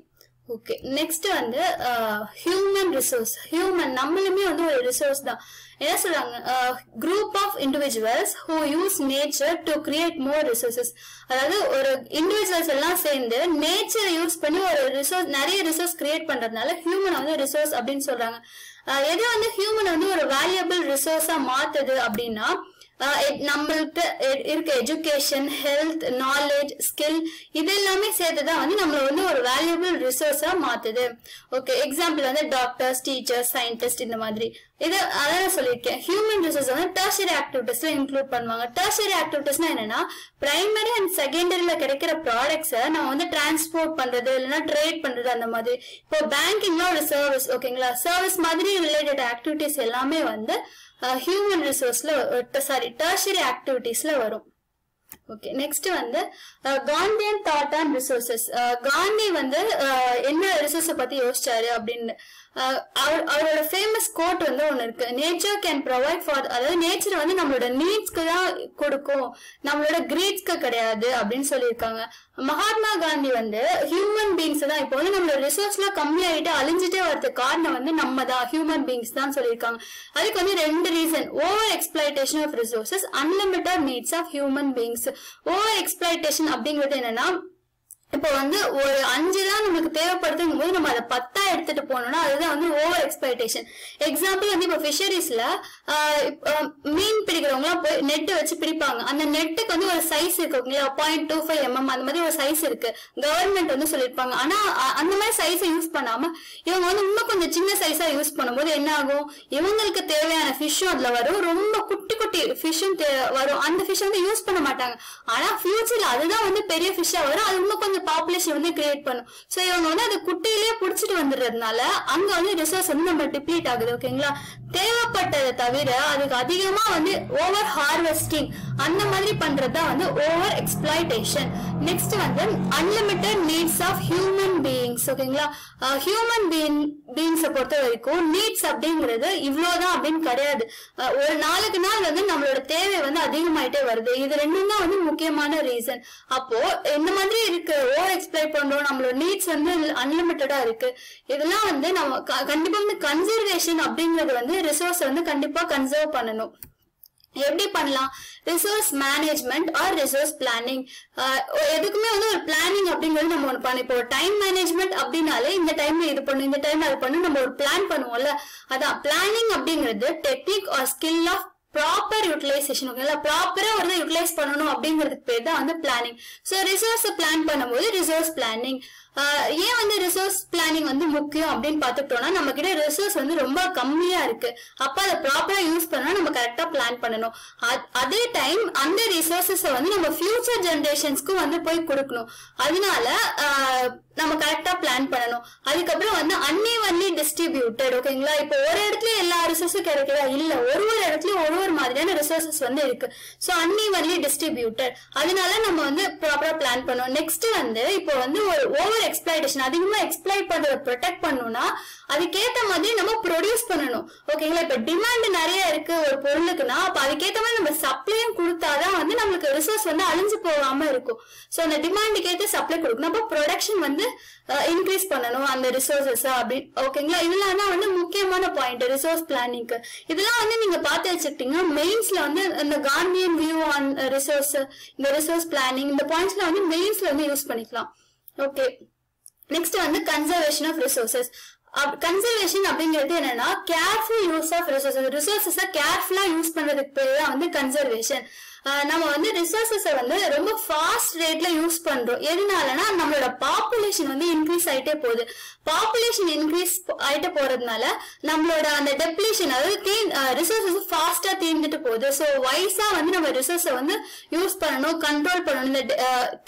ஓகே, நெக்ஸ்ட் வந்து ஹியூமன் ரிசோர்ஸ். நம்மளுமே வந்து ஒரு ரிசோர்ஸ் தான். என்ன சொல்றாங்க, group of individuals who use nature to create more resources. அதாவது ஒரு இண்டிவிஜுவல்ஸ் எல்லாம் சேர்ந்து நேச்சரை யூஸ் பண்ணி ஒரு ரிசோர்ஸ், நிறைய ரிசோர்ஸ் கிரியேட் பண்றதுனால ஹியூமன் வந்து ரிசோர்ஸ் அப்படின்னு சொல்றாங்க. எது வந்து ஹியூமன் வந்து ஒரு வேல்யூபிள் ரிசோர்ஸா மாத்துது அப்படின்னா நம்மளுக்கு இருக்க எஜுகேஷன், ஹெல்த், நாலேஜ், ஸ்கில் இது எல்லாமே சேர்த்துதான் வந்து நம்மள வந்து ஒரு வேல்யூபிள் ரிசோர்ஸா மாத்துது. ஓகே, எக்ஸாம்பிள் வந்து டாக்டர்ஸ், டீச்சர்ஸ், சயின்டிஸ்ட் இந்த மாதிரி. இது அதான் சொல்லியிருக்கேன். ஹியூமன் ரிசோர்ஸ் வந்து டெர்ஷரி ஆக்டிவிட்டிஸ்ல இன்க்ளூட் பண்ணுவாங்க. டெர்ஷரி ஆக்டிவிட்டிஸ்னா என்னன்னா பிரைமரி அண்ட் செகண்டரியில கிடைக்கிற ப்ராடக்ட்ஸை நம்ம வந்து டிரான்ஸ்போர்ட் பண்றது இல்லைன்னா ட்ரேட் பண்றது அந்த மாதிரி. இப்போ பேங்கிங்ல ஒரு சர்வீஸ், ஓகேங்களா, சர்வீஸ் மாதிரி ரிலேட்டட் ஆக்டிவிட்டிஸ் எல்லாமே வந்து ஹியூமன் ரிசோர்ஸ்ல டெர்ஷரி ஆக்டிவிட்டிஸ்ல வரும். ஓகே, நெக்ஸ்ட் வந்து Gandhian thought and resources. Gandhi வந்து என்ன ரிசோர்ஸ பத்தி யோசிச்சாரு அப்படின்னு அவரோட ஃபேமஸ் கோட் வந்து ஒண்ணு இருக்கு. நேச்சர் கேன் ப்ரொவைட் ஃபார், அதாவது நேச்சர் வந்து நம்மளோட நீட்ஸ்க்கு தான் கொடுக்கும், நம்மளோட கிரீட்ஸ்க்கு கிடையாது அப்படின்னு சொல்லியிருக்காங்க. மகாத்மா காந்தி வந்து ஹியூமன் பீங்ஸ் தான், இப்போ வந்து நம்மளோட ரிசோர்ஸ்லாம் கம்மியாயிட்டு அழிஞ்சிட்டே வரதுக்கு காரணம் வந்து நம்ம தான், ஹியூமன் பீங்ஸ் தான் சொல்லியிருக்காங்க. அதுக்கு வந்து 2 reason: over exploitation of resources, unlimited needs of human beings. Over exploitation அப்படிங்கிறது என்னன்னா, இப்போ வந்து ஒரு 5 தான் நமக்கு தேவைப்படுதுங்கும் போது நம்ம அதை 10 எடுத்துட்டு போனோம்னா அதுதான் வந்து ஓவர் எக்ஸ்பிளைட்டேஷன். எக்ஸாம்பிள் வந்து இப்போ ஃபிஷரிஸ்ல மீன் பிடிக்கிறவங்க எல்லாம் போய் நெட் வச்சு பிடிப்பாங்க. அந்த நெட்டுக்கு வந்து ஒரு சைஸ் இருக்கு, 0.25 mm அந்த மாதிரி ஒரு சைஸ் இருக்கு, கவர்மெண்ட் வந்து சொல்லிருப்பாங்க. ஆனா அந்த மாதிரி சைஸை யூஸ் பண்ணாம இவங்க வந்து இன்னும் கொஞ்சம் சின்ன சைஸா யூஸ் பண்ணும்போது என்ன ஆகும், இவங்களுக்கு தேவையான ஃபிஷ்ஷும் அதுல வரும், ரொம்ப குட்டி குட்டி ஃபிஷ்ஷும் வரும். அந்த ஃபிஷ் வந்து யூஸ் பண்ண மாட்டாங்க. ஆனா ஃபியூச்சர்ல அதுதான் வந்து பெரிய ஃபிஷ்ஷா வரும், அது இன்னும் கொஞ்சம் பாப்புலேஷன் வந்து கிரியேட் பண்ணும். சோ இவங்க வந்து அது குட்டையிலேயே புடிச்சிட்டு வந்துடுறதுனால அங்க வந்து ரிசோர்ஸ் வந்து நம்ம டிப்ளீட் ஆகுது. ஓகேங்களா, தேவைப்பட்டதை தவிர அதுக்கு அதிகமா வந்து ஓவர் ஹார்வெஸ்டிங் அந்த மாதிரி பண்றதுதான் வந்து ஓவர் எக்ஸ்பிளைட்டேஷன். நெக்ஸ்ட் வந்து unlimited needs of human beings. ஓகேங்களா, ஹியூமன் பீயிங்ஸை பொறுத்த வரைக்கும் நீட்ஸ் அப்படிங்கிறது இவ்வளவுதான் அப்படின்னு கிடையாது. ஒரு நாளுக்கு நாள் வந்து நம்மளோட தேவை வந்து அதிகமாயிட்டே வருது. இது 2 தான் வந்து முக்கியமான ரீசன். அப்போ இந்த மாதிரி இருக்கு, ஓவர் எக்ஸ்பிளைட் பண்றோம், நம்மளோட நீட்ஸ் வந்து அன்லிமிட்டடா இருக்கு. இதெல்லாம் வந்து நம்ம கண்டிப்பா வந்து கன்சர்வேஷன் அப்படிங்கிறது வந்து ரிசோர்ஸ் வந்து கண்டிப்பா கன்சர்வ் பண்ணணும். எப்படி பண்ணலாம்? Resource management R resource planning. எதுக்குமே வந்து ஒரு பிளானிங் அப்படிங்கிறது நம்ம ஒன்று பண்ண, இப்போ டைம் மேனேஜ்மெண்ட் அப்படின்னாலே இந்த டைம்ல இது பண்ணும், இந்த டைம்ல அது பண்ணும், நம்ம ஒரு பிளான் பண்ணுவோம்ல, அதான் பிளானிங் அப்படிங்கிறது technique or skill of proper utilisation. ஓகேங்களா, ப்ராப்பரா வந்து யூட்டிலைஸ் பண்ணணும் அப்படிங்கிறதுக்கு பேர் தான் வந்து பிளானிங். ஸோ ரிசோர்ஸ் பிளான் பண்ணும்போது ரிசோர்ஸ் பிளானிங். ஏன் வந்து ரிசோர்ஸ் பிளானிங் வந்து முக்கியம் அப்படின்னு பார்த்துட்டோம்னா, நம்ம கிட்ட ரிசோர்ஸ் வந்து ரொம்ப கம்மியா இருக்கு, அப்ப அதை ப்ராப்பரா யூஸ் பண்ணா நம்ம கரெக்டா பிளான் பண்ணணும். அதே டைம் அந்த ரிசோர்சஸ வந்து நம்ம ஃபியூச்சர் ஜெனரேஷன்ஸ்க்கும் வந்து போய் கொடுக்கணும். அதனால நம்ம கரெக்டா பிளான் பண்ணணும். அதுக்கப்புறம் வந்து அன்இவன்லி டிஸ்ட்ரிபியூட்டட். ஓகேங்களா, இப்போ ஒரு இடத்துல எல்லா ரிசோர்ஸும் கிடைக்கிறதா இல்ல, ஒரு இடத்துலயும் ஒரு மாதிரியான ரிசோர்சஸ் வந்து இருக்கு. சோ அன்இவன்லி டிஸ்ட்ரிபியூட்டட், அதனால நம்ம வந்து ப்ராப்பரா பிளான் பண்ணணும். நெக்ஸ்ட் வந்து இப்போ வந்து ஒரு ஓவர் எக்ஸ்பிளைட்டேஷன், அதிகமா எக்ஸ்பிளைட் பண்றதை ப்ரொடெக்ட் பண்ணணும்னா அதுக்கேத்த மாதிரி நம்ம ப்ரொடியூஸ் பண்ணணும். ஓகேங்களா, இப்ப டிமாண்ட் நிறைய இருக்கு ஒரு பொருளுக்குன்னா அப்ப அதுக்கேத்த மாதிரி நம்ம சப்ளையும் கொடுத்தாதான் வந்து நம்மளுக்கு ரிசோர்ஸ் வந்து அழிஞ்சு போகாம இருக்கும். சோ அந்த டிமாண்டுக்கு ஏற்ற சப்ளை கொடுக்கணும். அப்ப ப்ரொடக்ஷன் வந்து இன்க்ரீஸ் பண்ணணும் அந்த ரிசோர்சஸ் அப்படி. ஓகேங்களா, இதெல்லாம் தான் வந்து முக்கியமான பாயிண்ட் ரிசோர்ஸ் பிளானிங்க்கு. இதெல்லாம் வந்து நீங்க பார்த்து வச்சுக்கிட்டீங்கன்னா மெயின்ஸ்ல வந்து இந்த காந்தியன் வியூ ஆன் ரிசோர்ஸ், இந்த ரிசோர்ஸ் பிளானிங், இந்த பாயிண்ட்ஸ்ல வந்து மெயின்ஸ்ல வந்து யூஸ் பண்ணிக்கலாம். ஓகே, நெக்ஸ்ட் வந்து கன்சர்வேஷன் ஆஃப் ரிசோர்சஸ். கன்சர்வேஷன் அப்படிங்கிறது என்னன்னா கேர்ஃபுல் யூஸ் ஆஃப் ரிசோர்சஸ். ரிசோர்சஸ கேர்ஃபுல்லா யூஸ் பண்றதுக்கு பேர் தான் வந்து கன்சர்வேஷன். நம்ம வந்து ரிசோர்சஸை வந்து ரொம்ப ஃபாஸ்ட் ரேட்ல யூஸ் பண்றோம். எதனாலனா நம்மளோட பாப்புலேஷன் வந்து இன்க்ரீஸ் ஆயிட்டே போகுது. பாப்புலேஷன் இன்க்ரீஸ் ஆயிட்டே போறதுனால நம்மளோட அந்த டெப்ளீஷன், அதாவது ரிசோர்சஸ் ஃபாஸ்டா தீர்ந்துட்டு போகுது. ஸோ வைஸா வந்து நம்ம ரிசோர்ஸை வந்து யூஸ் பண்ணணும், கண்ட்ரோல் பண்ணணும். இந்த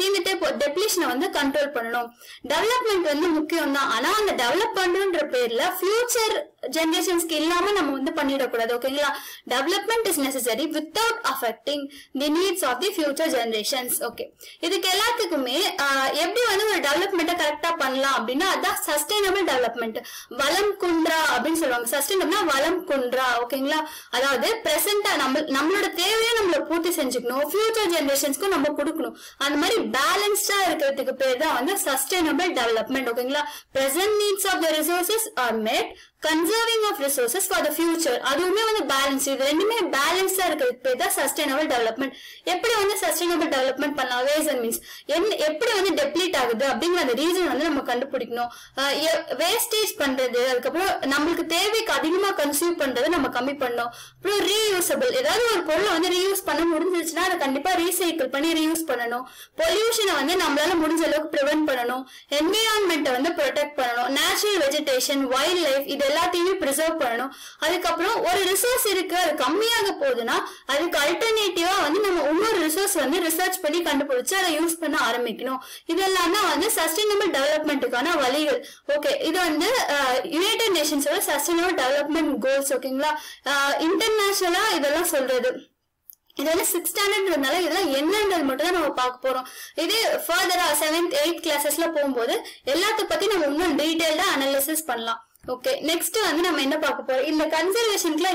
தீர்ந்துட்டே டெப்ளீஷனை வந்து கண்ட்ரோல் பண்ணணும். டெவலப்மெண்ட் வந்து முக்கியம் தான், ஆனா அந்த டெவலப் பண்றன்ற பேர்ல ஃபியூச்சர் ஜெனரேஷன்ஸ்க்கு இல்லாம நம்ம வந்து பண்ணிடக்கூடாது. ஓகேங்களா, development is necessary without affecting the needs of the future generations. Okay, இதுக்கு எல்லாத்துக்குமே எப்படி வந்து ஒரு டெவலப்மெண்ட்டை கரெக்டா பண்ணலாம் அப்படின்னா அதான் சஸ்டைனபிள் டெவலப்மெண்ட். வளம் குன்றா அப்படின்னு சொல்லுவாங்க. சஸ்டைனபிள்னா வளம் குன்றா. ஓகேங்களா, அதாவது பிரசன்டா நம்மளோட தேவையை நம்மள பூர்த்தி செஞ்சுக்கணும், ஃபியூச்சர் ஜெனரேஷன்ஸ்க்கும் நம்ம கொடுக்கணும். அந்த மாதிரி பேலன்ஸ்டா இருக்கிறதுக்கு பேர் தான் வந்து சஸ்டைனபிள் டெவலப்மெண்ட். ஓகேங்களா, present needs of the resources are met, conserving of resources for the future, அதுவுமே வந்து பேலன்ஸ். இது ரெண்டுமே பேலன்ஸா இருக்கிறதுக்கு பேர் தான் சஸ்டைனபிள் டெவலப்மெண்ட். எப்படி வந்து சஸ்டைனபிள் டெவலப்மெண்ட் பண்ணலாம், வேஸ் அண்ட் மீன்ஸ் எப்படி வந்து டெப்ளீட் ஆகுது அப்படிங்கிற அந்த ரீசன் வந்து நம்ம கண்டுபிடிக்கணும். வேஸ்டேஜ் பண்றது, அதுக்கப்புறம் நம்மளுக்கு தேவைக்கு அதிகமா கன்சியூம் பண்றது நம்ம கம்மி பண்ணணும். அப்புறம் ரீயூசபிள், ஏதாவது ஒரு பொருளை வந்து ரீயூஸ் பண்ண முடிஞ்சிருச்சுன்னா அதை கண்டிப்பா ரீசைக்கிள் பண்ணி ரீயூஸ் பண்ணணும். பொல்யூஷனை வந்து நம்மளால முடிஞ்ச அளவுக்கு ப்ரிவென்ட் பண்ணணும். என்விரான்மெண்ட்டை வந்து ப்ரொடெக்ட் பண்ணணும். நேச்சுரல் வெஜிடேஷன், வைல்ட் லைஃப் இது எல்லாத்தையுமே ப்ரிசர்வ் பண்ணணும். அதுக்கப்புறம் ஒரு ரிசோர்ஸ் இருக்கு, அது கம்மியாக போகுதுன்னா அதுக்கு அல்டர்னேட்டிவா வந்து நம்ம இன்னொரு ரிசோர்ஸ் வந்து ரிசர்ச் பண்ணி கண்டுபிடிச்சு அதை யூஸ் பண்ண ஆரம்பிக்கணும். இதெல்லாம் தான் வந்து சஸ்டைனபிள் டெவலப்மெண்ட்டுக்கான வழிகள். ஓகே, இது வந்து யுனைடெட் நேஷன்ஸோட சஸ்டைனபிள் டெவலப்மெண்ட் கோல்ஸ். ஓகேங்களா, இன்டர்நேஷனலா இதெல்லாம் சொல்றது. இது வந்து 6th ஸ்டாண்டர்ட்ன்றதுனால இதெல்லாம் என்னன்றது மட்டும் தான் நம்ம பார்க்க போறோம். இது ஃபர்தரா 7th 8th கிளாஸஸ்ல போகும்போது எல்லாத்த பத்தி நம்ம இன்னும் டீடைல்டா அனாலிசிஸ் பண்ணலாம். ஓகே, நெக்ஸ்ட் வந்து நம்ம என்ன பார்க்க போறோம், இந்த கன்சர்வேஷனுக்குள்ள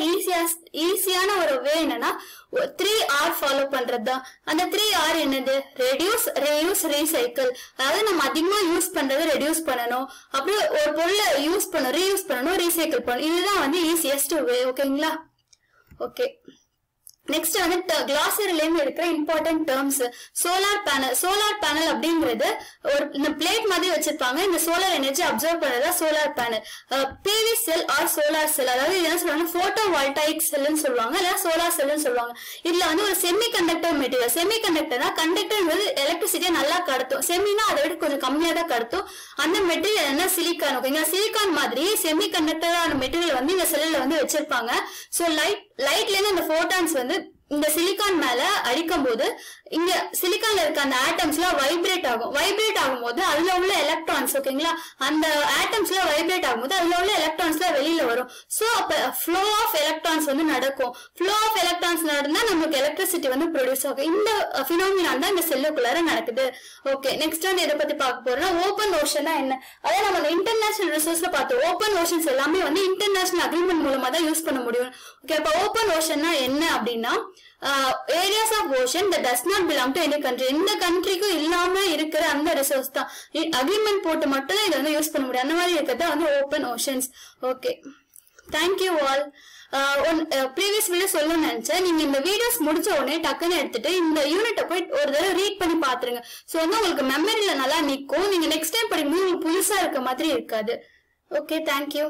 ஈஸியான ஒரு வே என்னன்னா 3R ஃபாலோ பண்றதுதான். அந்த 3R என்னது? Reduce, reuse, recycle. அதாவது நம்ம அதிகமா யூஸ் பண்றதை ரெடியூஸ் பண்ணணும், அப்புறம் ஒரு பொருளை ரீயூஸ் பண்ணணும், ரீசைக்கிள் பண்ணணும். இதுதான் வந்து ஈஸியஸ்ட் வே. ஓகேங்களா? ஓகே, நெக்ஸ்ட் வந்து கிளாசரில இருந்து இருக்கிற இம்பார்ட்டன்ட் டேர்ம்ஸ். சோலார் பேனல் அப்படிங்கிறது ஒரு இந்த பிளேட் மாதிரி வச்சிருப்பாங்க. இந்த சோலார் எனர்ஜி அப்சர்வ் பண்றதா சோலார் பேனல். பிவி செல் ஆர் சோலார் செல், அதாவது என்ன சொல்றாங்க, போட்டோ வால்டாயிக் செல்னு சொல்லுவாங்க, இல்ல சோலார் செல்னு சொல்லுவாங்க. இதுல வந்து ஒரு செமி கண்டக்டர் மெட்டீரியல். செமி கண்டக்டர்னா கண்டக்டர் எலக்ட்ரிசிட்டியை நல்லா கடத்தும். செமினா அதை விட கொஞ்சம் கம்மியா தான் கடத்தும். அந்த மெட்டீரியல் என்ன? சிலிக்கான். ஓகேங்களா, சிலிக்கான் மாதிரி செமி கண்டக்டரான மெட்டீரியல் வந்து இந்த செல்லுல வந்து வச்சிருப்பாங்க. சோ லைட்ல இருந்து அந்த போட்டான்ஸ் வந்து இந்த சிலிக்கான் மேல அடிக்கும் போது இங்க சிலிக்கான்ல இருக்க அந்த ஆட்டம்ஸ்லாம் வைப்ரேட் ஆகும். வைப்ரேட் ஆகும்போது அதுல உள்ள எலக்ட்ரான்ஸ், ஓகேங்களா, அந்த ஆட்டம்ஸ்ல வைப்ரேட் ஆகும்போது அதுல உள்ள எலக்ட்ரான்ஸ்லாம் வெளியில வரும். சோ அப்ப ஃப்ளோ ஆஃப் எலக்ட்ரான்ஸ் வந்து நடக்கும். ஃப்ளோ ஆஃப் எலக்ட்ரான்ஸ் நடந்தா நமக்கு எலக்ட்ரிசிட்டி வந்து ப்ரொடியூஸ் ஆகும். இந்த பினாமினான் தான் இந்த செல்லுக்குள்ளார நடக்குது. ஓகே, நெக்ஸ்ட் வந்து இதை பத்தி பார்க்க போறோம்னா ஓப்பன் ஓஷன்னா என்ன? அதாவது நம்ம இன்டர்நேஷனல் ரிசோர்ஸ்ல பார்த்தோம். ஓப்பன் ஓஷன்ஸ் எல்லாமே வந்து இன்டர்நேஷனல் அக்ரிமெண்ட் மூலமா தான் யூஸ் பண்ண முடியும். ஓகே, அப்ப ஓப்பன் ஓஷன்னா என்ன அப்படின்னா areas of ocean that does not belong to any country. எந்த கண்ட்ரிக்கும் இல்லாம இருக்கிற அந்த ரிசோர்ஸ் தான். அக்ரிமெண்ட் போட்டு மட்டும் தான் இதை வந்து யூஸ் பண்ண முடியும். அந்த மாதிரி இருக்கிறது வந்து open oceans. Okay, thank you all. Previous video சொல்லணும்னு நினைச்சேன். நீங்க இந்த வீடியோஸ் முடிச்ச உடனே டக்குன்னு எடுத்துட்டு இந்த யூனிட்டை போய் ஒரு தடவை ரீட் பண்ணி பாத்துருங்க. சோ வந்து உங்களுக்கு மெமரியில நல்லா நிற்கும். நீங்க நெக்ஸ்ட் டைம் படிக்கும்போது உங்களுக்கு புதுசா இருக்க மாதிரி இருக்காது. Okay, thank you.